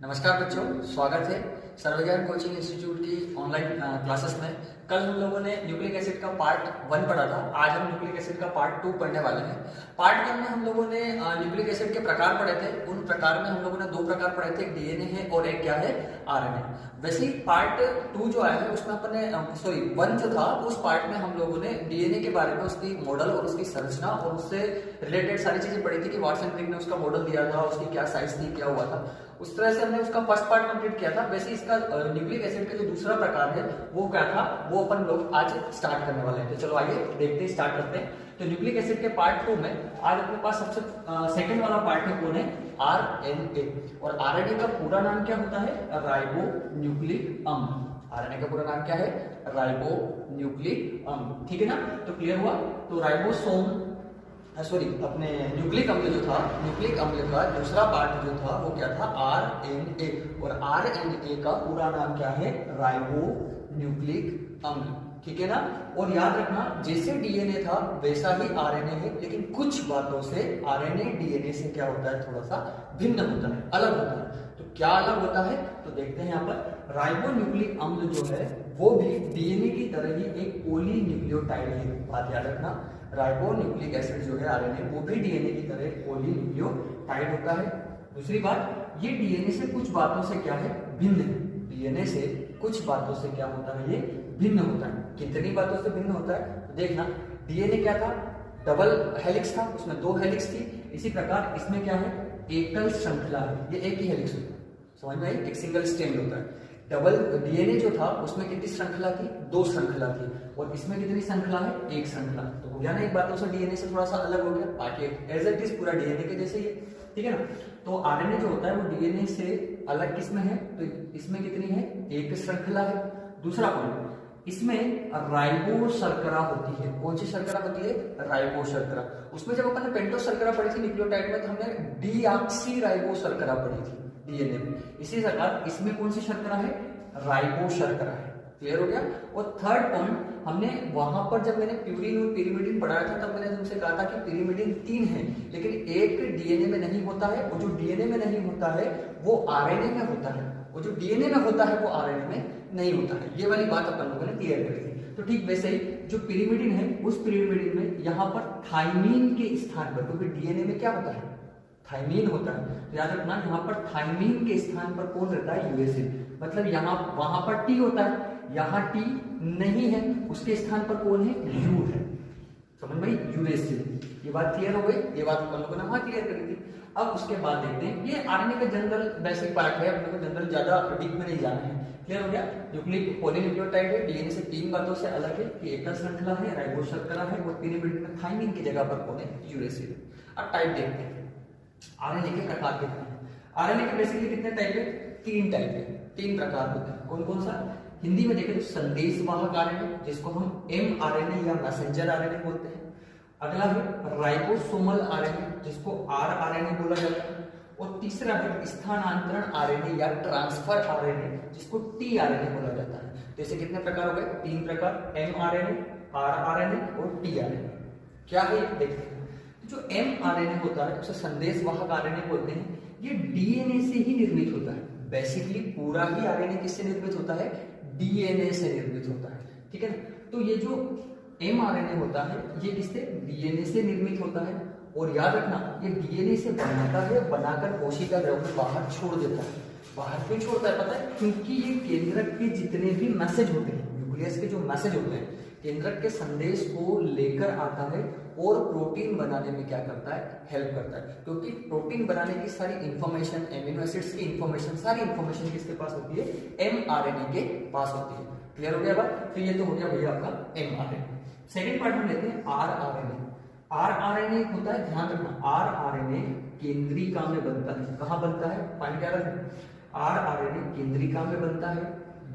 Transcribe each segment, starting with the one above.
नमस्कार बच्चों, स्वागत है सर्वज्ञान कोचिंग इंस्टीट्यूट की ऑनलाइन क्लासेस में। कल हम लोगों ने न्यूक्लिक एसिड का पार्ट 1 पढ़ा था। आज हम न्यूक्लिक एसिड का पार्ट 2 पढ़ने वाले हैं। पार्ट 1 में हम लोगों ने न्यूक्लिक एसिड के प्रकार पढ़े थे। उन प्रकार में हम लोगों ने 2 प्रकार पढ़े थे, एक डीएनए है और एक क्या है, आरएनए। वैसे ही पार्ट 2 जो आया है उसमें अपने 1 जो था उस पार्ट में हम लोगों ने डीएनए के बारे में, उसकी मॉडल और उसकी संरचना और उससे रिलेटेड सारी चीजें पढ़ी थी कि वाटसन क्रिक ने उसका मॉडल दिया था, उसकी क्या साइज थी, क्या हुआ था। उस तरह से हमने उसका फर्स्ट पार्ट कंप्लीट किया था। वैसे इसका न्यूक्लिक एसिड का जो दूसरा प्रकार है वो क्या था, वो अपन लोग आज स्टार्ट करने वाले हैं। तो चलो आइए देखते हैं, स्टार्ट करते हैं। तो न्यूक्लिक एसिड के पार्ट 2 में आज अपने पास सबसे सेकंड वाला पार्ट है, कौन है, आरएनए। और आरएनए का पूरा नाम क्या होता है, राइबो न्यूक्लिक अम्ल। आरएनए का पूरा नाम क्या है, राइबो न्यूक्लिक अम्ल। ठीक है ना, तो क्लियर हुआ। तो राइबोसोम अपने न्यूक्लिक अम्ल जो था, न्यूक्लिक अम्ल का दूसरा पार्ट जो था वो क्या था, आरएनए। और आरएनए का पूरा नाम क्या है, राइबो न्यूक्लिक अम्ल। ठीक है ना। और याद रखना, जैसे डीएनए था वैसा ही आरएनए है, लेकिन कुछ बातों से आरएनए डीएनए से क्या होता है, थोड़ा सा भिन्न होता है, अलग होता है। तो क्या अलग होता है, तो देखते हैं यहाँ पर। राइबो न्यूक्लिक अम्ल जो है वो भी डीएनए की तरह ही एक पॉली न्यूक्लियोटाइड है। बात याद रखना, राइबो न्यूक्लिक एसिड जो है आरएनए, वो भी डीएनए की तरह पॉली न्यूक्लियोटाइड होता है। दूसरी बात, ये डीएनए से कुछ बातों से क्या है, भिन्न है। डीएनए से कुछ बातों से क्या होता है, ये भिन्न होता है। कितनी बातों से भिन्न होता है, तो देखना, डीएनए क्या था, डबल हेलिक्स था, उसमें 2 हेलिक्स थी। इसी प्रकार इसमें क्या है, एकल श्रृंखला है, ये एक ही हेलिक्स होता है। समझ में आई, एक सिंगल स्ट्रैंड होता है। डबल डीएनए जो था उसमें कितनी श्रृंखला थी, 2 श्रृंखला थी। और इसमें कितनी श्रृंखला है, 1 श्रृंखला। तो हो गया ना, एक बातों से डीएनए से थोड़ा सा अलग हो गया, बाकी एज इट इज पूरा डीएनए के जैसे ही है। ठीक है ना। तो आरएनए जो होता है वो डीएनए से अलग किसमें है, तो इसमें कितनी है, 1 श्रृंखला है। दूसरा पॉइंट, इसमें राइबो शर्करा होती है। कौन सी शर्करा होती है, राइबो शर्करा। उसमें जब अपन ने पेंटो शर्करा पढ़ी थी न्यूक्लियोटाइड में, तो हमने डीऑक्सी राइबो शर्करा पढ़ी थी डीएनए में। इसी प्रकार इसमें कौन सी शर्करा है, राइबो शर्करा है। क्लियर हो गया। और थर्ड पॉइंट, हमने वहां पर जब मैंने प्यूरिन और पिरिमिडिन पढ़ाया था तब मैंने तुमसे कहा था कि पिरिमिडिन 3 है, लेकिन एक डीएनए में नहीं होता है। और जो डीएनए में नहीं होता है वो आरएनए में होता है, और जो डीएनए में होता है वो आरएनए में नहीं होता है। ये वाली बात अपन लोगों ने क्लियर करी थी। तो ठीक वैसे ही जो पिरिमिडिन है, उस पिरिमिडिन में यहाँ पर थाइमीन के स्थान पर, क्योंकि डीएनए में क्या होता है, थाइमीन होता है। तो याद रखना, यहाँ पर थाइमीन के स्थान पर कौन रहता है, यूएसए। मतलब यहाँ वहां पर टी होता है, यहाँ टी नहीं है, उसके स्थान पर कौन है, यू है। समझ में, यूएसए। ये बात क्लियर हो गई, ये बात अपन लोगों ने वहां क्लियर करी थी। अब उसके बाद देखते हैं, ये आरएनए का जनरल बेसिक पार्ट है, अपने को जनरल ज्यादा डीप में नहीं जाना है। क्लियर हो गया। न्यूक्लिक पॉलीन्यूक्लियोटाइड है, डीएनए से 3 बातों से अलग है कि एकल श्रृंखला है, राइबो शर्करा है, और पिरिमिडिन में थाइमीन की जगह पर कौन है, यूएसए। अब टाइप देखते हैं, आरएनए के प्रकार कितने हैं। आरएनए के बेसिकली कितने टाइप है, 3 टाइप है, 3 प्रकार होते हैं। कौन कौन सा, हिंदी में देखें तो संदेशवाहक आरएनए, जिसको हम एमआरएनए या मैसेंजर आरएनए बोलते हैं। अगला है राइबोसोमल आरएनए, जिसको आरआरएनए बोला जाता है। और तीसरा है स्थानांतरण आरएनए या ट्रांसफर आरएनए, जिसको टीआरएनए बोला जाता है। तो इसे कितने प्रकार हो गए, 3 प्रकार, एमआरएनए, आरआरएनए और टीआरएनए। क्या है देखते हैं। जो एमआरएनए होता है उसे संदेशवाहक आरएनए बोलते हैं। ये डीएनए से ही निर्मित होता है। बेसिकली पूरा ही आरएनए किससे निर्मित होता है, डीएनए से निर्मित होता है। ठीक है ना। तो ये जो एमआरएनए होता है ये किससे, डीएनए से निर्मित होता है। और याद रखना, ये डीएनए से बनाता है, बनाकर कोशिका द्रव में बाहर छोड़ देता है। बाहर क्यों छोड़ता है पता है, क्योंकि ये केंद्रक के जितने भी मैसेज होते हैं, न्यूक्लियस के जो मैसेज होते हैं, केंद्रक के संदेश को लेकर आता है और प्रोटीन बनाने में क्या करता है, हेल्प करता है। क्योंकि प्रोटीन बनाने की सारी इंफॉर्मेशन, एमिनो एसिड्स की इंफॉर्मेशन, सारी इंफॉर्मेशन किसके पास होती है, एमआरएनए के पास होती है। क्लियर हो गया बात। तो ये तो हो गया भैया आपका एमआरएनए। सेकेंड पार्ट में लेते हैं आरआरएनए। आरआरएनए होता है, ध्यान रखना, आरआरएनए केंद्रिका में बनता है। कहाँ बनता है, पॉइंट क्या रखना, आरआरएनए केंद्रिका में बनता है,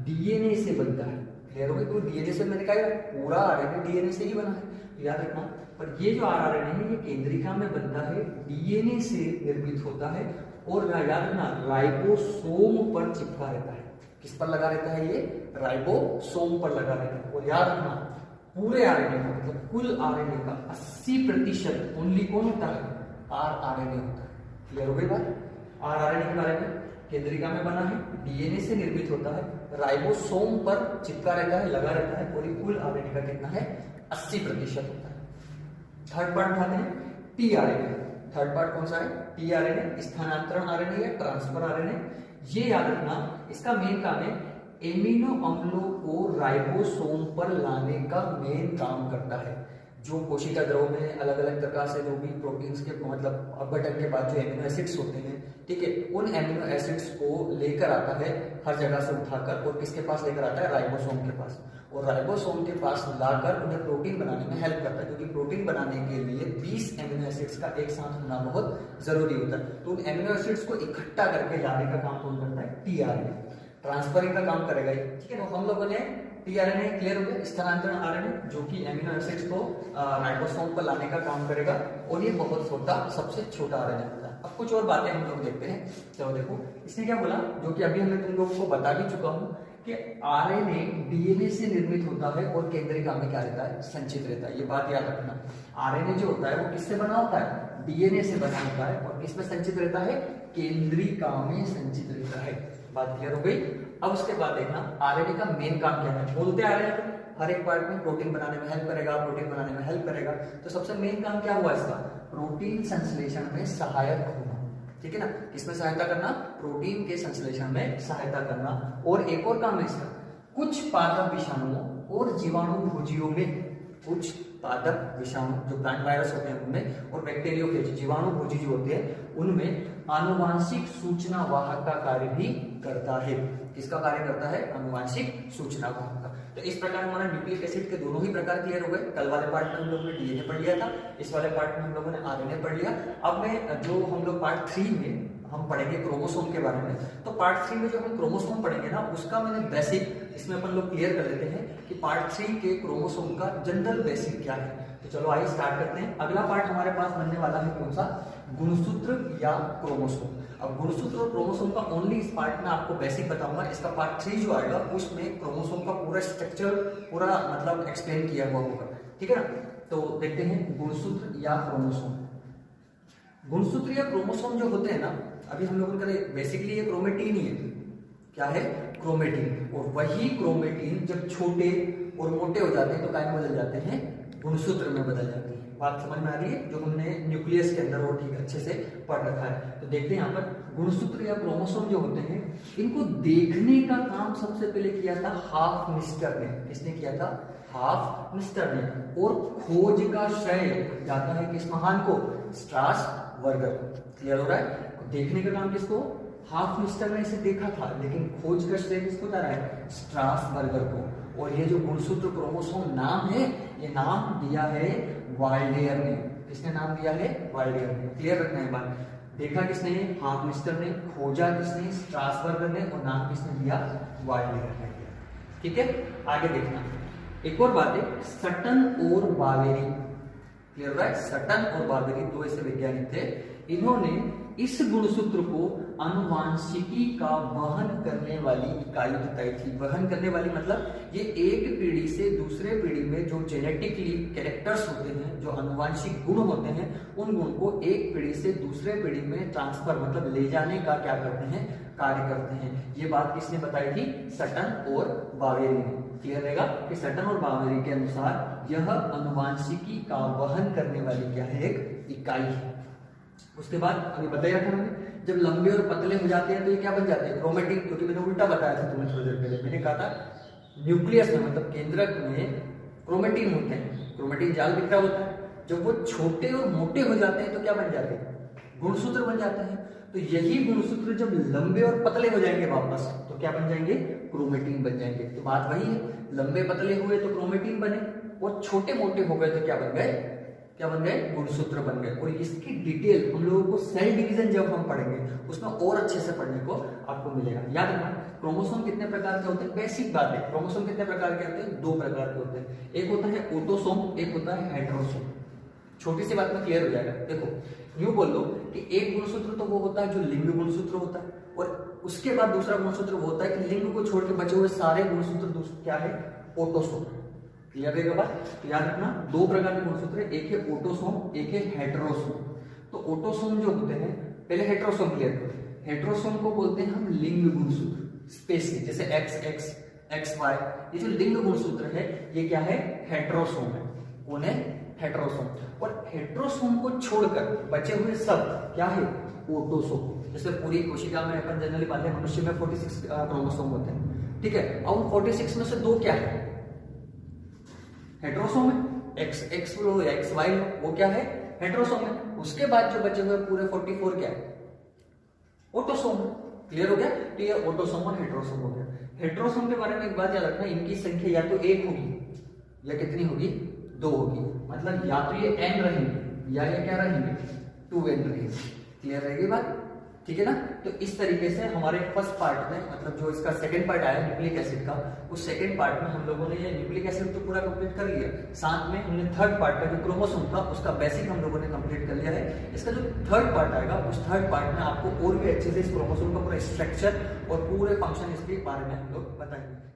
डीएनए से बनता है। क्लियर हो गया। तो डीएनए से मैंने कहा पूरा आरएनए डीएनए से ही बना है, याद रखना। पर ये जो आरआरएनए है ये केंद्रिका में बनता है, डीएनए से निर्मित होता है। और याद रखना, राइबोसोम पर चिपका रहता है। किस पर लगा रहता है, ये राइबोसोम पर लगा रहता है। और याद रखना, पूरे आरएनए का मतलब कुल आरएनए का 80% ओनली कौन होता है, आरआरएनए होता है। क्लियर हो गई बात। आरआरएनए के बारे में केंद्रिका में बना है, डीएनए से निर्मित होता है, राइबोसोम पर चिपका रहता है, लगा रहता है, और ये कुल आरएनए का कितना है 80% होता है। थर्ड पार्ट उठाते हैं टीआरएनए। थर्ड पार्ट कौन सा है? टीआरएनए, स्थानांतरण आरएनए या ट्रांसफर आरएनए। ये याद रखना, इसका मेन काम है एमिनो अम्लों को राइबोसोम पर लाने का मेन काम करता है। जो कोशिका द्रव में अलग अलग प्रकार से जो भी प्रोटीन्स के मतलब अपघटन के बाद जो एमिनो एसिड्स होते हैं, ठीक है, उन एमिनो एसिड्स को लेकर आता है हर जगह से उठाकर, और किसके पास लेकर आता है? राइबोसोम के पास। और राइबोसोम के पास लाकर उन्हें प्रोटीन बनाने में हेल्प करता है, क्योंकि प्रोटीन बनाने के लिए 20 एमिनो एसिड्स का एक साथ होना बहुत जरूरी होता है। तो उन एमिनो एसिड्स को इकट्ठा करके लाने का काम कौन करता है? टीआरएनए। ट्रांसफरिंग का काम करेगा ये, ठीक है। तो हम लोगों ने टीआरएनए क्लियर हो गया, स्थानांतरण आरएनए जो कि एमिनो एसिड्स को राइबोसोम पर लाने का काम करेगा, और ये बहुत छोटा, सबसे छोटा आरएनए होता है। अब कुछ और बातें हम लोग देखते हैं। चलो देखो, इसने क्या बोला, जो कि अभी मैं तुम लोगों को बता भी चुका हूं कि आरएनए डीएनए से निर्मित होता है और केंद्रिका में क्या रहता है? संचित रहता है। ये बात याद रखना, आरएनए जो होता है वो किससे बना होता है? डीएनए से बना होता है, और किसमें संचित रहता है? केंद्रिका में संचित रहता है। बात क्लियर हो गई। अब उसके बाद देखना आरएनए का मेन काम क्या है। बोलते आ रहे हैं हर एक पार्ट में प्रोटीन बनाने में हेल्प करेगा, प्रोटीन बनाने में हेल्प करेगा। तो सबसे मेन काम क्या हुआ इसका? प्रोटीन संश्लेषण में सहायक होना, ठीक है ना। किसमें सहायता करना? प्रोटीन के संश्लेषण में सहायता करना। और एक और काम है इसका, कुछ पादप विषाणुओं और जीवाणु भोजियों में, कुछ पादप विषाणु जो प्लांट वायरस होते हैं उनमें, और बैक्टीरियोफेज जीवाणु भोजी जो होते हैं उनमें आनुवांशिक सूचना वाहक का कार्य भी करता है। किसका कार्य करता है? आनुवांशिक सूचना वाहक का। तो इस प्रकार हमारा न्यूक्लिक एसिड के दोनों ही प्रकार क्लियर हो गए। कल वाले पार्ट में हम लोगों ने डीएनए पढ़ लिया था, इस वाले पार्ट में हम लोगों ने आरएनए पढ़ लिया। अब मैं जो हम लोग पार्ट 3 में हम पढ़ेंगे क्रोमोसोम के बारे में। तो पार्ट 3 में जो हम क्रोमोसोम पढ़ेंगे ना, उसका मैंने बेसिक इसमें अपन लोग क्लियर कर लेते हैं कि पार्ट 3 के क्रोमोसोम का जनरल बेसिक क्या है। तो चलो आइए स्टार्ट करते हैं। अगला पार्ट हमारे पास बनने वाला है कौन सा? गुणसूत्र या क्रोमोसोम। अब गुणसूत्र और क्रोमोसोम का ओनली इस पार्ट में आपको बेसिक बताऊंगा। इसका पार्ट 3 जो आएगा उसमें क्रोमोसोम का पूरा स्ट्रक्चर पूरा मतलब एक्सप्लेन किया हुआ होगा, ठीक है ना। तो देखते हैं गुणसूत्र या क्रोमोसोम। गुणसूत्र या क्रोमोसोम जो होते हैं ना, अभी हम लोगों ने बेसिकली ये क्रोमेटिन ही है। क्या है? क्रोमेटिन। और वही क्रोमेटिन जब छोटे और मोटे हो जाते हैं तो क्या में बदल जाते हैं? गुणसूत्र में बदल जाते हैं। बात समझ में आ रही है? जो हमने न्यूक्लियस के अंदर वो ठीक अच्छे से पढ़ रखा है। तो देखते हैं यहाँ पर गुणसूत्र या क्रोमोसोम जो होते हैं, इनको देखने का काम सबसे पहले किया था हाफमिस्टर ने। किसने किया था? हाफमिस्टर ने। और खोज का श्रेय जाता है किस महान को? स्ट्रासबर्गर। क्लियर हो रहा है? देखने का काम किसको? हाफमिस्टर ने इसे देखा था, लेकिन खोज का श्रेय किसको जा रहा है? स्ट्रासबर्गर को। और ये जो गुणसूत्र क्रोमोसोम नाम है, ये नाम दिया है वाल्डेयर ने। किसने नाम दिया है? वाल्डेयर ने। क्लियर रखना है बात। देखा किसने? हाफमिस्टर ने। खोजा किसने? स्ट्रासबर्गर ने। और नाम किसने दिया? वाल्डेयर ने। ठीक है, आगे देखना। एक और बात है, सटन और बावेरी। क्लियर हो रहा है? सटन और बावेरी दो ऐसे वैज्ञानिक थे, इन्होंने इस गुणसूत्र को आनुवांशिकी का वहन करने वाली इकाई बताई थी। वहन करने वाली मतलब ये एक पीढ़ी से दूसरे पीढ़ी में जो जेनेटिकली कैरेक्टर्स होते हैं, जो आनुवांशिक गुण होते हैं, उन गुण को एक पीढ़ी से दूसरे पीढ़ी में ट्रांसफर मतलब ले जाने का क्या करते हैं? कार्य करते हैं। ये बात किसने बताई थी? सटन और बावेरी ने। क्लियर रहेगा कि सटन और बावेरी के अनुसार यह आनुवांशिकी का वहन करने वाली क्या है? एक इकाई है। उसके बाद अभी बताया था मैंने, जब लंबे और पतले हो जाते हैं तो ये क्या बन जाते हैं? क्रोमेटिन। क्योंकि मैंने उल्टा बताया था तुम्हें थोड़ी देर पहले। मैंने कहा था न्यूक्लियस में मतलब केंद्रक में क्रोमेटिन होते हैं, क्रोमेटिन जाल बिखरा होता है। जब वो छोटे और मोटे हो जाते हैं तो क्या बन जाते हैं? गुणसूत्र बन जाते हैं। तो यही गुणसूत्र जब लंबे और पतले हो जाएंगे वापस तो क्या बन जाएंगे? क्रोमेटिन बन जाएंगे। तो बात वही है, लंबे पतले हुए तो क्रोमेटिन बने, और छोटे मोटे हो गए तो क्या बन गए? क्या बन गए? गुणसूत्र बन गए। और इसकी डिटेल हम लोगों को सेल डिवीजन जब हम पढ़ेंगे उसमें और अच्छे से पढ़ने को आपको मिलेगा। याद रखना, क्रोमोसोम कितने प्रकार के होते हैं? बेसिक बात है, क्रोमोसोम कितने प्रकार के होते हैं? 2 प्रकार के होते हैं। एक होता है ऑटोसोम, एक होता है हेटेरोसोम। छोटी सी बात में क्लियर हो जाएगा। देखो यूं बोल लो कि एक गुणसूत्र तो वो होता है जो लिंग गुणसूत्र होता है, और उसके बाद दूसरा गुणसूत्र वो होता है कि लिंग को छोड़ के बचे हुए सारे गुणसूत्र क्या है? ऑटोसोम। क्लियर रहेगा बात? तो याद रखना 2 प्रकार के गुणसूत्र, एक है ऑटोसोम, एक है हेटेरोसोम। तो ऑटोसोम जो होते हैं, पहले हेटेरोसोम क्लियर करो। हेट्रोसोम को बोलते हैं हम लिंग गुणसूत्र स्पेस के, जैसे एक्स एक्स एक्स वाई, ये जो लिंग गुणसूत्र है ये क्या है, हेट्रोसोम है। कौन है, हेट्रोसोम। और हेट्रोसोम को छोड़कर बचे हुए सब क्या है, ऑटोसोम। जैसे पूरी कोशिका में अपन जनरली पाते हैं मनुष्य में 46 क्रोमोसोम होते हैं, ठीक है। अब 46 में से 2 क्या है, हेट्रोसोम है। एक्स एक्स लो या एक्स वाई लो, वो क्या है, हेट्रोसोम है। उसके बाद जो बचे हुए पूरे 44 क्या है, ऑटोसोम। क्लियर हो गया। तो ये ऑटोसोम और हेट्रोसोम हो गया। हेट्रोसोम के बारे में एक बात याद रखना, इनकी संख्या या तो 1 होगी या कितनी होगी, 2 होगी। मतलब या तो ये n रहेंगे या ये क्या रहेंगे, 2n रहेंगे। क्लियर रहेगी बात, ठीक है ना। तो इस तरीके से हमारे फर्स्ट पार्ट में, मतलब जो इसका सेकंड पार्ट आया न्यूक्लिक एसिड का, उस सेकंड पार्ट में हम लोगों ने ये न्यूक्लिक एसिड तो पूरा कंप्लीट कर लिया। साथ में हमने थर्ड पार्ट का जो क्रोमोसोम था उसका बेसिक हम लोगों ने कंप्लीट कर लिया है। इसका जो थर्ड पार्ट आएगा, उस थर्ड पार्ट में आपको और भी अच्छे से इस क्रोमोसोम का पूरा स्ट्रक्चर और पूरे फंक्शन इसके बारे में हम लोग बताएंगे।